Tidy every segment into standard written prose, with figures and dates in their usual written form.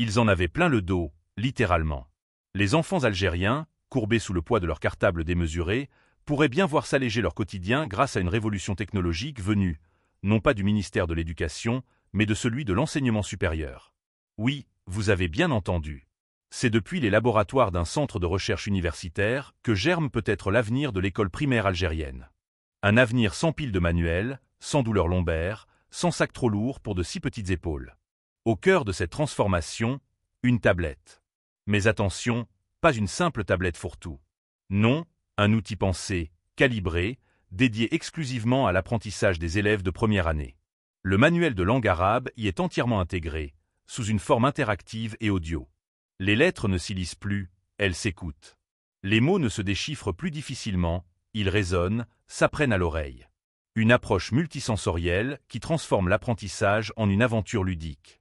Ils en avaient plein le dos, littéralement. Les enfants algériens, courbés sous le poids de leur cartable démesuré, pourraient bien voir s'alléger leur quotidien grâce à une révolution technologique venue, non pas du ministère de l'Éducation, mais de celui de l'enseignement supérieur. Oui, vous avez bien entendu. C'est depuis les laboratoires d'un centre de recherche universitaire que germe peut-être l'avenir de l'école primaire algérienne. Un avenir sans pile de manuels, sans douleur lombaire, sans sac trop lourd pour de si petites épaules. Au cœur de cette transformation, une tablette. Mais attention, pas une simple tablette fourre-tout. Non, un outil pensé, calibré, dédié exclusivement à l'apprentissage des élèves de première année. Le manuel de langue arabe y est entièrement intégré, sous une forme interactive et audio. Les lettres ne s'y lisent plus, elles s'écoutent. Les mots ne se déchiffrent plus difficilement, ils résonnent, s'apprennent à l'oreille. Une approche multisensorielle qui transforme l'apprentissage en une aventure ludique.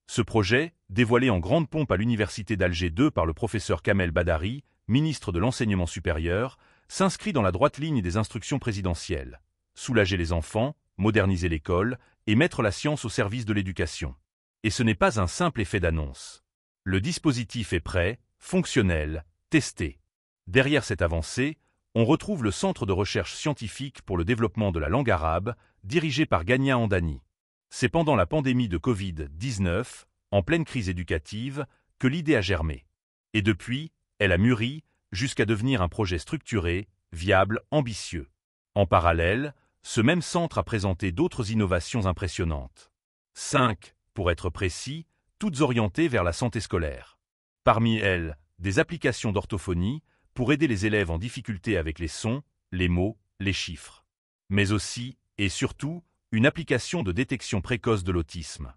Ce projet, dévoilé en grande pompe à l'université d'Alger 2 par le professeur Kamel Badari, ministre de l'Enseignement supérieur, s'inscrit dans la droite ligne des instructions présidentielles. Soulager les enfants, moderniser l'école et mettre la science au service de l'éducation. Et ce n'est pas un simple effet d'annonce. Le dispositif est prêt, fonctionnel, testé. Derrière cette avancée, on retrouve le Centre de recherche scientifique pour le développement de la langue arabe, dirigé par Gagna Andani. C'est pendant la pandémie de Covid-19, en pleine crise éducative, que l'idée a germé. Et depuis, elle a mûri jusqu'à devenir un projet structuré, viable, ambitieux. En parallèle, ce même centre a présenté d'autres innovations impressionnantes. 5, pour être précis, toutes orientées vers la santé scolaire. Parmi elles, des applications d'orthophonie pour aider les élèves en difficulté avec les sons, les mots, les chiffres. Mais aussi, et surtout, une application de détection précoce de l'autisme.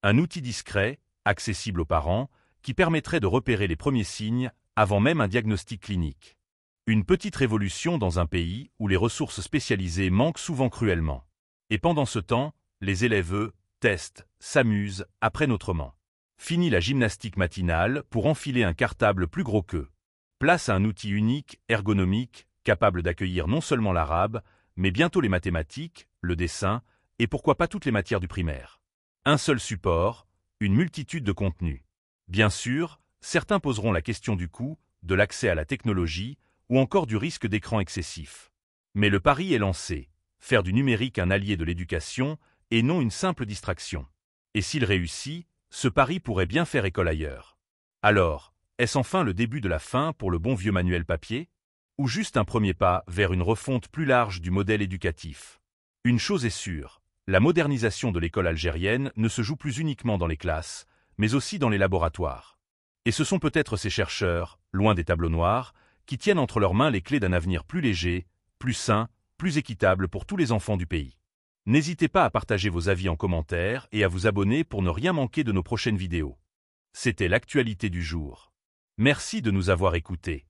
Un outil discret, accessible aux parents, qui permettrait de repérer les premiers signes avant même un diagnostic clinique. Une petite révolution dans un pays où les ressources spécialisées manquent souvent cruellement. Et pendant ce temps, les élèves, eux, testent, s'amusent, apprennent autrement. Fini la gymnastique matinale pour enfiler un cartable plus gros qu'eux. Place à un outil unique, ergonomique, capable d'accueillir non seulement l'arabe, mais bientôt les mathématiques, le dessin, et pourquoi pas toutes les matières du primaire. Un seul support, une multitude de contenus. Bien sûr, certains poseront la question du coût, de l'accès à la technologie, ou encore du risque d'écran excessif. Mais le pari est lancé, faire du numérique un allié de l'éducation, et non une simple distraction. Et s'il réussit, ce pari pourrait bien faire école ailleurs. Alors, est-ce enfin le début de la fin pour le bon vieux manuel papier? Ou juste un premier pas vers une refonte plus large du modèle éducatif? Une chose est sûre, la modernisation de l'école algérienne ne se joue plus uniquement dans les classes, mais aussi dans les laboratoires. Et ce sont peut-être ces chercheurs, loin des tableaux noirs, qui tiennent entre leurs mains les clés d'un avenir plus léger, plus sain, plus équitable pour tous les enfants du pays. N'hésitez pas à partager vos avis en commentaire et à vous abonner pour ne rien manquer de nos prochaines vidéos. C'était l'actualité du jour. Merci de nous avoir écoutés.